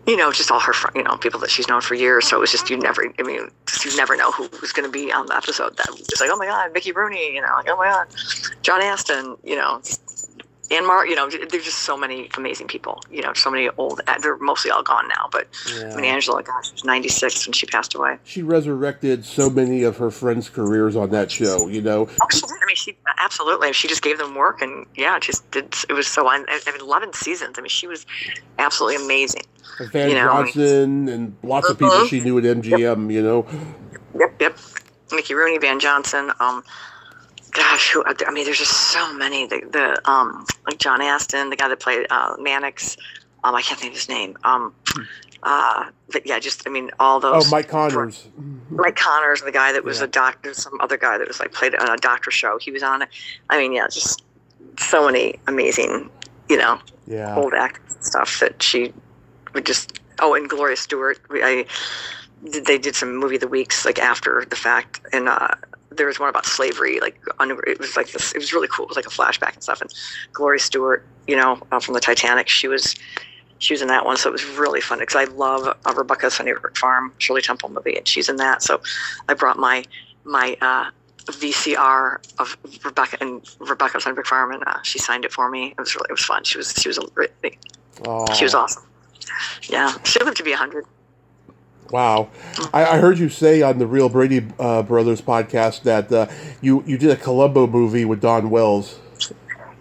Just all her, people that she's known for years. So it was just, you never know who was going to be on the episode. That was like, oh my God, Mickey Rooney, like, oh my God, John Astin, Ann Mar, there's just so many amazing people, so many old, they're mostly all gone now, but Yeah. I mean, Angela, gosh, she was 96 when she passed away. She resurrected so many of her friends' careers on that show, Oh, she did. I mean, she absolutely, she just gave them work and just did, it was so, I mean, 11 seasons. I mean, she was absolutely amazing. Van Johnson and lots of people she knew at MGM, Yep. Mickey Rooney, Van Johnson, gosh, there's just so many. Like John Astin, the guy that played Mannix. I can't think of his name. But yeah, all those. Oh, Mike Connors. Mike Connors, the guy that was a doctor, some other guy that was like played on a doctor show. He was on it. I mean, just so many amazing, old actors and stuff that she would just. Oh, and Gloria Stewart. They did some movie of the weeks like after the fact, and there was one about slavery. Like it was like this. It was really cool. It was like a flashback and stuff. And Gloria Stewart, from the Titanic, she was in that one. So it was really fun because I love Rebecca's Sunny River Farm, Shirley Temple movie, and she's in that. So I brought my VCR of Rebecca's Sunny River Farm, and she signed it for me. It was fun. She was awesome. Yeah, she lived to be 100. Wow. I heard you say on the Real Brady Brothers podcast that you did a Columbo movie with Don Wells.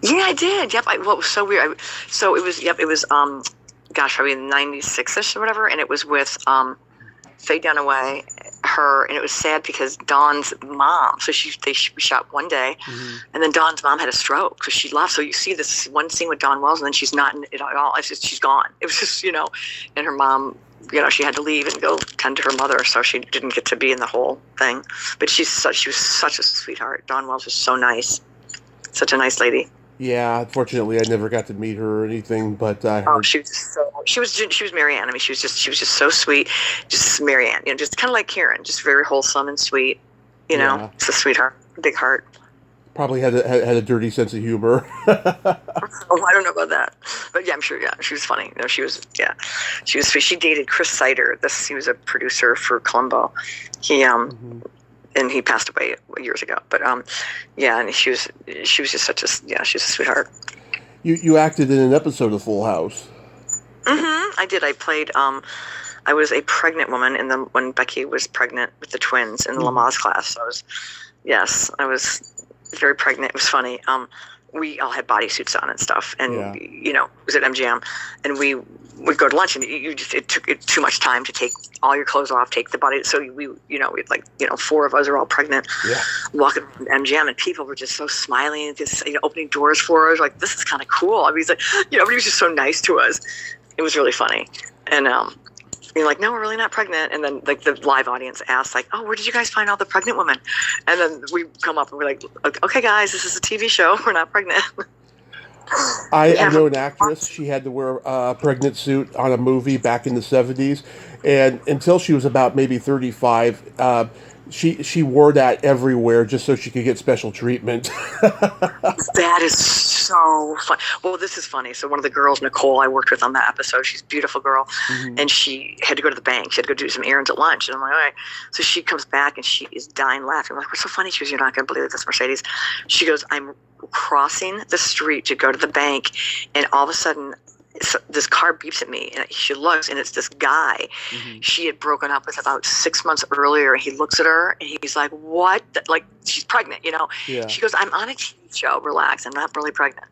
Yeah, I did. Yep. What was so weird? It was probably in 96-ish or whatever, and it was with Faye Dunaway, her, and it was sad because Dawn's mom, so we shot one day, and then Dawn's mom had a stroke because she left. So you see this one scene with Dawn Wells, and then she's not in it at all. It's just, she's gone. It was just, and her mom, she had to leave and go tend to her mother, so she didn't get to be in the whole thing. But she was such a sweetheart. Dawn Wells was so nice. Such a nice lady. Yeah, unfortunately, I never got to meet her or anything, but I heard... Oh, she was Marianne. I mean, she was just so sweet, just Marianne. Just kind of like Karen, just very wholesome and sweet. It's a sweetheart, big heart. Probably had a dirty sense of humor. Oh, I don't know about that, but yeah, I'm sure. Yeah, she was funny. She was sweet. She dated Chris Sider. He was a producer for Columbo. He and he passed away years ago. But and she was just such a she's a sweetheart. You acted in an episode of Full House. I did. I played. I was a pregnant woman when Becky was pregnant with the twins in the Lamaze class. So I was very pregnant. It was funny. We all had bodysuits on and stuff, and it was at MGM, and we would go to lunch, and it took too much time to take all your clothes off, take the body. So we had four of us are all pregnant, walking around MGM, and people were just so smiling, just opening doors for us, like, this is kind of cool. I mean, it's like, everybody was just so nice to us. It was really funny, and you're like, no, we're really not pregnant. And then like the live audience asks, like, oh, where did you guys find all the pregnant women? And then we come up and we're like, okay, guys, this is a TV show. We're not pregnant. I know an actress. She had to wear a pregnant suit on a movie back in the 70s. And until she was about maybe 35, she wore that everywhere just so she could get special treatment. That is so fun. Well, this is funny. So one of the girls, Nicole, I worked with on that episode, she's a beautiful girl, and she had to go to the bank. She had to go do some errands at lunch. And I'm like, all right. So she comes back and she is dying laughing. I'm like, what's so funny? She goes, you're not going to believe this, Mercedes. She goes, I'm crossing the street to go to the bank, and all of a sudden this car beeps at me, and she looks, and it's this guy she had broken up with about 6 months earlier. And he looks at her and he's like, what? Like, she's pregnant, Yeah. She goes, I'm on a TV show. Relax. I'm not really pregnant.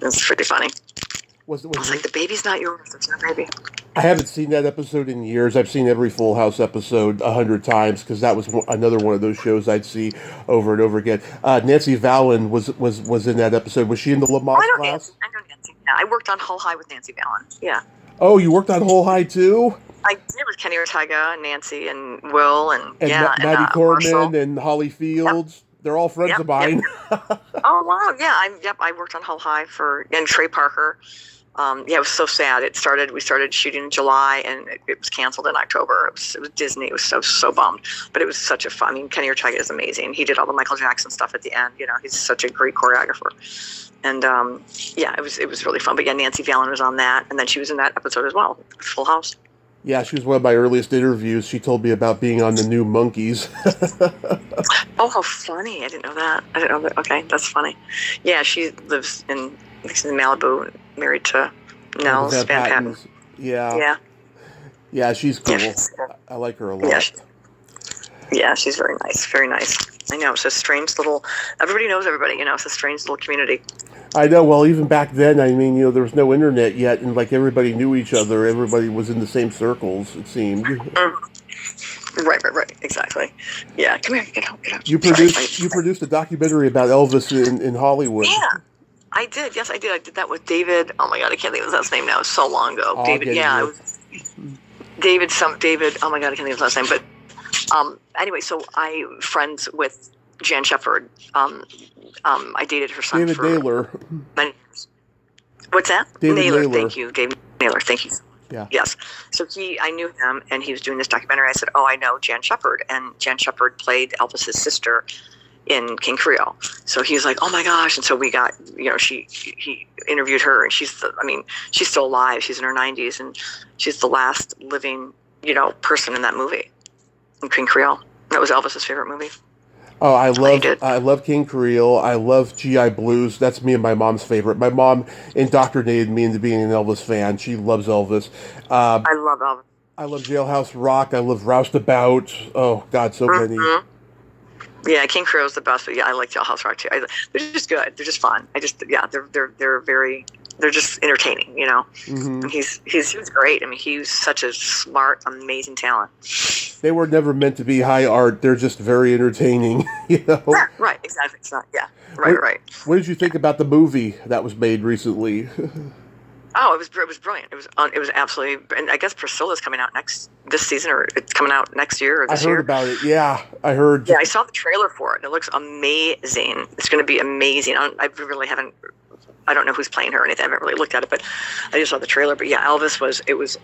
It's pretty funny. I was like, the baby's not yours. It's your baby. I haven't seen that episode in years. I've seen every Full House episode 100 times because that was another one of those shows I'd see over and over again. Nancy Vallon was in that episode. Was she in the Lamaze class? I know Nancy. Yeah, I worked on Whole High with Nancy Vallon. Yeah. Oh, you worked on Whole High too? I did with Kenny Ortega, Nancy, and Will, and Maddie Corman and Holly Fields. They're all friends of mine. Oh wow, yeah. I worked on Hull High and Trey Parker. It was so sad. We started shooting in July, and it was canceled in October. It was Disney. It was so bummed, but it was such a fun. I mean, Kenny Ortega is amazing. He did all the Michael Jackson stuff at the end. He's such a great choreographer, and it was really fun. But yeah, Nancy Valen was on that, and then she was in that episode as well, Full House. Yeah, she was one of my earliest interviews. She told me about being on the new Monkeys. Oh, how funny! I didn't know that. I didn't know that. Okay, that's funny. Yeah, she lives in Malibu, married to Nels Van Patten. Yeah. Yeah, she's cool. Yeah, I like her a lot. Yeah, she's very nice. Very nice. I know. It's a strange little... Everybody knows everybody, It's a strange little community. I know. Well, even back then, I mean, there was no internet yet, and like everybody knew each other. Everybody was in the same circles, it seemed. Mm-hmm. Right. Exactly. Yeah. Come here. Get out. You produced a documentary about Elvis in Hollywood. Yeah. I did. Yes, I did. I did that with David. Oh my God, I can't think of his last name now. It was so long ago. David. Yeah. It was David. David. Oh my God, I can't think of his last name. But anyway, so I'm friends with Jan Shepard. I dated her son David Naylor. Many years. What's that? David Naylor. Thank you, David Naylor. Thank you. Yeah. Yes. So I knew him, and he was doing this documentary. I said, "Oh, I know Jan Shepard," and Jan Shepard played Elvis's sister in King Creole. So he was like, "Oh my gosh!" And so we got, he interviewed her, and she's still alive. She's in her 90s, and she's the last living, person in that movie, in King Creole. That was Elvis's favorite movie. Oh, I love King Creole. I love GI Blues. That's me and my mom's favorite. My mom indoctrinated me into being an Elvis fan. She loves Elvis. I love Elvis. I love Jailhouse Rock. I love Roustabout. Oh God, so many. Yeah, King Creole's the best, but yeah, I like Jailhouse Rock too. They're just good. They're just fun. They're just entertaining, Mm-hmm. And he was great. I mean, he was such a smart, amazing talent. They were never meant to be high art. They're just very entertaining, Yeah, right, exactly. It's not. Yeah, right. What did you think about the movie that was made recently? Oh, it was brilliant. It was absolutely, and I guess Priscilla's coming out this season, or it's coming out next year or this year. I heard about it. Yeah, I heard. Yeah, I saw the trailer for it, and it looks amazing. It's going to be amazing. I don't know who's playing her or anything. I haven't really looked at it, but I just saw the trailer. But yeah, Elvis it was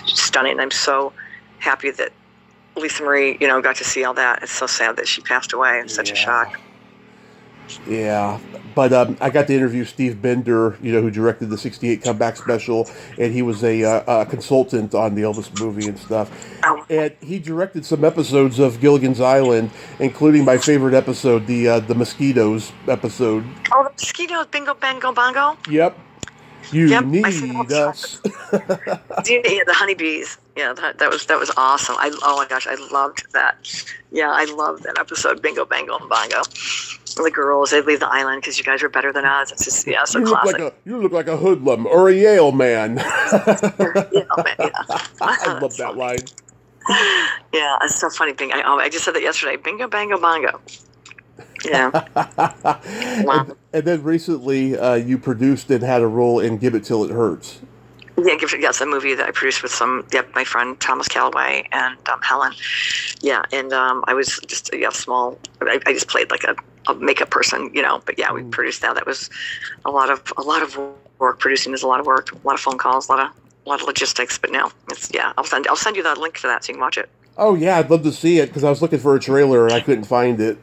stunning. I'm so happy that Lisa Marie, got to see all that. It's so sad that she passed away. It's such a shock. Yeah, but I got to interview Steve Bender, who directed the '68 comeback special, and he was a consultant on the Elvis movie and stuff. Oh. And he directed some episodes of Gilligan's Island, including my favorite episode, the mosquitoes episode. Oh, the mosquitoes! Bingo, bango, bongo. Yep. You need us. The honeybees. Yeah, that was awesome. Oh my gosh, I loved that. Yeah, I loved that episode. Bingo, bango, and bongo. The girls, they leave the island because you guys are better than us. It's just, so classic. You look like a hoodlum or a Yale man. Yeah. I love that line. Yeah, it's so funny. I just said that yesterday. Bingo, bango, bongo. Yeah. Wow. And then recently, you produced and had a role in Give It Till It Hurts. Yeah, it's a movie that I produced with my friend Thomas Calloway and Helen. Yeah, and I was just small. I just played like a makeup person, But yeah, we produced that. That was a lot of work. Producing is a lot of work, a lot of phone calls, a lot of logistics. But no, I'll send you that link for that so you can watch it. Oh yeah, I'd love to see it because I was looking for a trailer and I couldn't find it.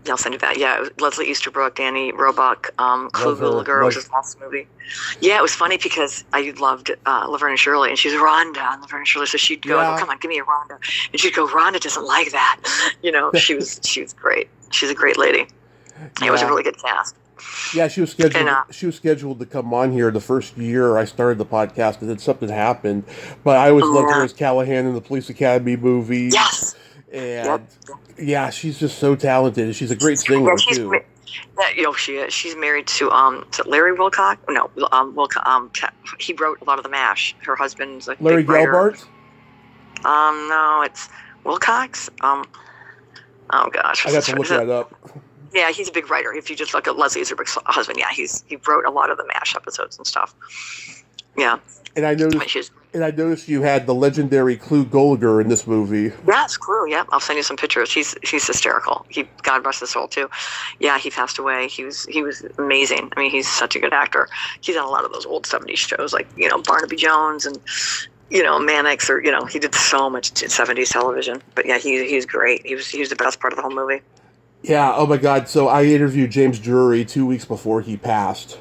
I'll send you that. Yeah, it was Leslie Easterbrook, Danny Roebuck, Clue Girl, which is an awesome movie. Yeah, it was funny because I loved Laverne and Shirley, and she's Rhonda on Laverne and Shirley, so she'd go, "Oh, come on, give me a Rhonda," and she'd go, "Rhonda doesn't like that," She was great. She's a great lady. Yeah. It was a really good cast. Yeah, she was scheduled. She was scheduled to come on here the first year I started the podcast, and then something happened. But I always loved her as Callahan in the Police Academy movie. Yes. And yeah, she's just so talented. She's a great singer too. She is. She's married to is it Larry Wilcox? No, he wrote a lot of the MASH. Her husband's a Larry big writer. Gelbart. No, it's Wilcox. Oh gosh, I have to look that up. Yeah, he's a big writer. If you just look at Leslie Easterbrook's husband, he wrote a lot of the MASH episodes and stuff. Yeah. And I noticed And I noticed you had the legendary Clu Gulager in this movie. Yeah, it's Clue. Yeah, I'll send you some pictures. He's hysterical. God rest his soul too. Yeah, he passed away. He was amazing. I mean, he's such a good actor. He's on a lot of those old '70s shows, like Barnaby Jones and Mannix, or he did so much '70s television. But yeah, he's great. He was the best part of the whole movie. Yeah. Oh my God. So I interviewed James Drury 2 weeks before he passed.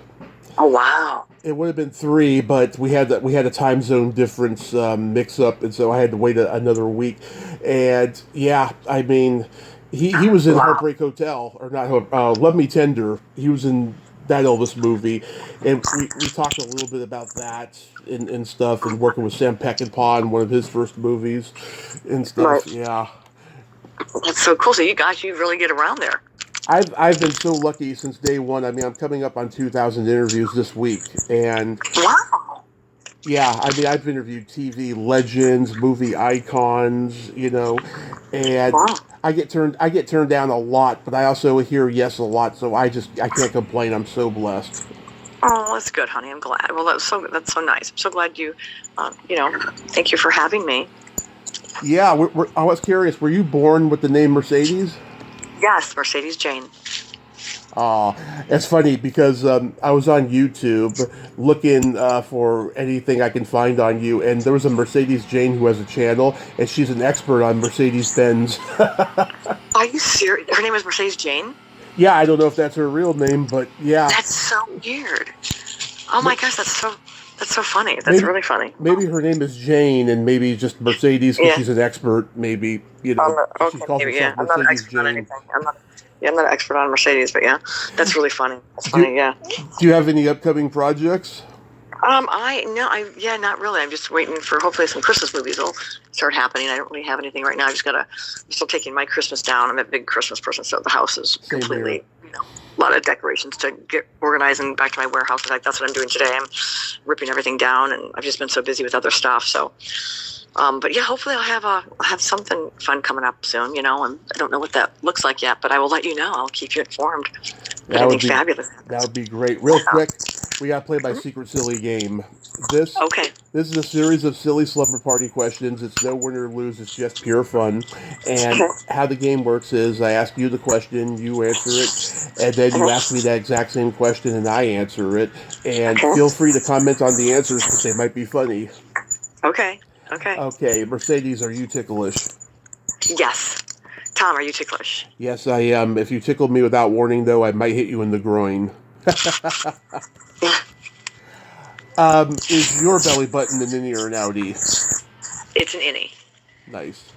Oh wow. It would have been 3, but we had a time zone difference mix up, and so I had to wait another week. And yeah, I mean, he was in Heartbreak Hotel, or not Love Me Tender. He was in that Elvis movie, and we talked a little bit about that and stuff, and working with Sam Peckinpah in one of his first movies and stuff. Right. Yeah, that's so cool. So you really get around there. I've been so lucky since day one. I mean, I'm coming up on 2,000 interviews this week, and wow. Yeah, I mean, I've interviewed TV legends, movie icons, and Wow. I get turned down a lot, but I also hear yes a lot, so I can't complain. I'm so blessed. Oh, that's good, honey. I'm glad. Well, that's so nice. I'm so glad you, thank you for having me. Yeah, I was curious. Were you born with the name Mercedes? Yes, Mercedes Jane. It's funny because I was on YouTube looking for anything I can find on you, and there was a Mercedes Jane who has a channel, and she's an expert on Mercedes-Benz. Are you serious? Her name is Mercedes Jane? Yeah, I don't know if that's her real name, but yeah. That's so weird. Oh my gosh, that's so funny. That's really funny. Maybe her name is Jane, and maybe just Mercedes because she's an expert. Maybe she calls herself Mercedes Jane. I'm not an expert on Mercedes, but yeah, that's really funny. That's funny. Yeah. Do you have any upcoming projects? Not really. I'm just waiting for hopefully some Christmas movies will start happening. I don't really have anything right now. I'm still taking my Christmas down. I'm a big Christmas person, so the house is completely, a lot of decorations to get organized and back to my warehouse. In fact, that's what I'm doing today. I'm ripping everything down, and I've just been so busy with other stuff. So, but yeah, hopefully I'll have something fun coming up soon. And I don't know what that looks like yet, but I will let you know. I'll keep you informed. Fabulous. That would be great. Real quick, we got to play my secret silly game. This is a series of silly slumber party questions. It's no win or lose. It's just pure fun. And how the game works is I ask you the question, you answer it, and then you ask me that exact same question and I answer it. And feel free to comment on the answers because they might be funny. Okay. Okay, Mercedes, are you ticklish? Yes. Tom, are you ticklish? Yes, I am. If you tickle me without warning, though, I might hit you in the groin. Is your belly button an innie or an outie? It's an innie. Nice.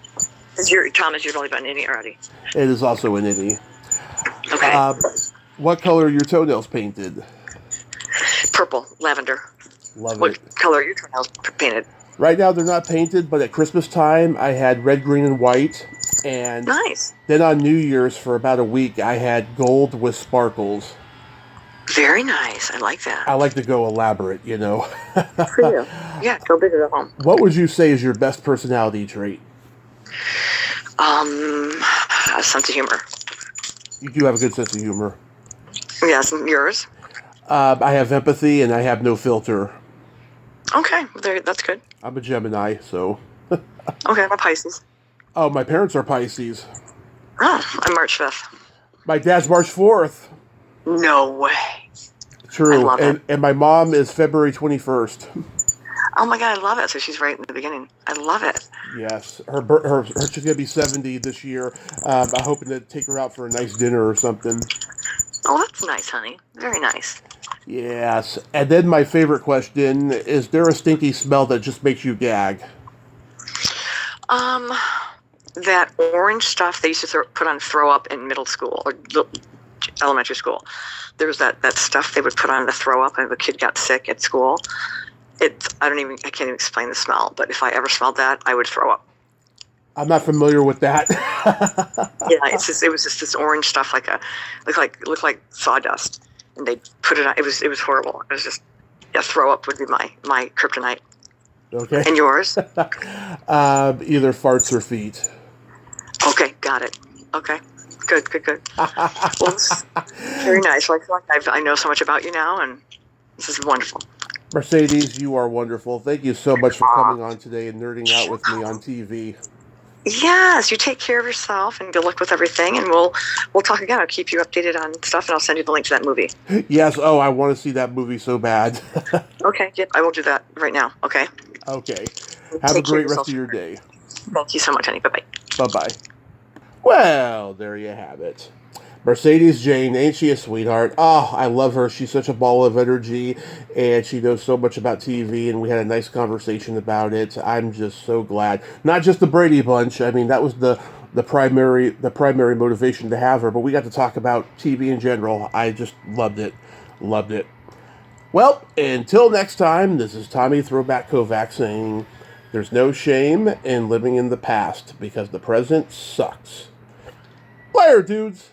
Is your belly button innie or outie? It is also an innie. Okay. What color are your toenails painted? Purple, lavender. Love it. What color are your toenails painted? Right now they're not painted, but at Christmas time I had red, green, and white. And nice. Then on New Year's for about a week I had gold with sparkles. Very nice. I like that. I like to go elaborate, For you. Yeah, go big or go home. What would you say is your best personality trait? A sense of humor. You do have a good sense of humor. Yes, yours? I have empathy and I have no filter. Okay, that's good. I'm a Gemini, so... Okay, I'm a Pisces. Oh, my parents are Pisces. Oh, I'm March 5th. My dad's March 4th. No way. True. I love it. And my mom is February 21st. Oh my God, I love it. So she's right in the beginning. I love it. Yes. She's going to be 70 this year. I'm hoping to take her out for a nice dinner or something. Oh, that's nice, honey. Very nice. Yes. And then my favorite question, is there a stinky smell that just makes you gag? That orange stuff they used to put on throw up in middle school or elementary school. There was that stuff they would put on to throw up if a kid got sick at school. I can't even explain the smell, but if I ever smelled that, I would throw up. I'm not familiar with that. Yeah, it was just this orange stuff looked like sawdust, and they put it on. It was horrible. It was just throw up would be my kryptonite. Okay. And yours? Either farts or feet. Okay, got it. Okay, good. Well, very nice. I feel like I know so much about you now, and this is wonderful. Mercedes, you are wonderful. Thank you so much for Aw. coming on today and nerding out with me on TV. Yes, you take care of yourself and good luck with everything, and we'll talk again. I'll keep you updated on stuff, and I'll send you the link to that movie. Yes, oh, I want to see that movie so bad. Okay, yep, I will do that right now. Okay. Okay. Have a Take care of great yourself. rest of your day. Thank you so much, honey. Bye bye. Bye-bye. Well, there you have it. Mercedes Jane, ain't she a sweetheart? Oh, I love her. She's such a ball of energy, and she knows so much about TV, and we had a nice conversation about it. I'm just so glad. Not just the Brady Bunch. I mean, that was the primary motivation to have her, but we got to talk about TV in general. I just loved it. Loved it. Well, until next time, this is Tommy Throwback Kovac saying there's no shame in living in the past because the present sucks. Later, dudes.